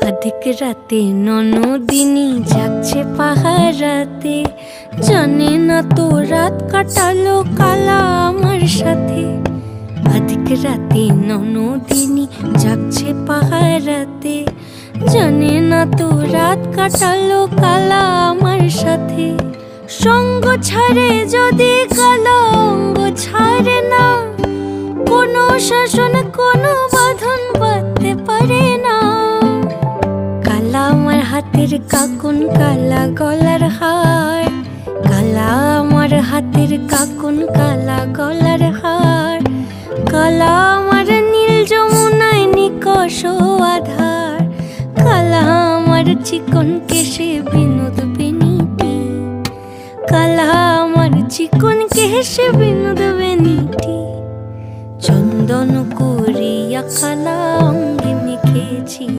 अधिक राते ননদিনী জাগছে পাহারাতে, জানে না তো রাত কাটালো কালা আমার সাথে। अधिक রাতে ননদিনী জাগছে পাহারাতে, জানে না তো রাত কাটালো কালা আমার সাথে। সঙ্গ ছাড়ে যদি কালা অঙ্গ ছাড়ে না, কোনো শাসন কোনো বাঁধন বাঁধতে পারে না। কালা আমার হাতের কাকুন কালা গলার হার, কালা আমার হাতের কাকুন কালা গলার হার। কালা আমার নীল যমুনায় নিকষ আধার, কালা আমার চিকন কেশে বিনোদ বেনিটি, কালা আমার চিকন কেশে বিনোদ বেনিটি। চন্দন করিয়া কালা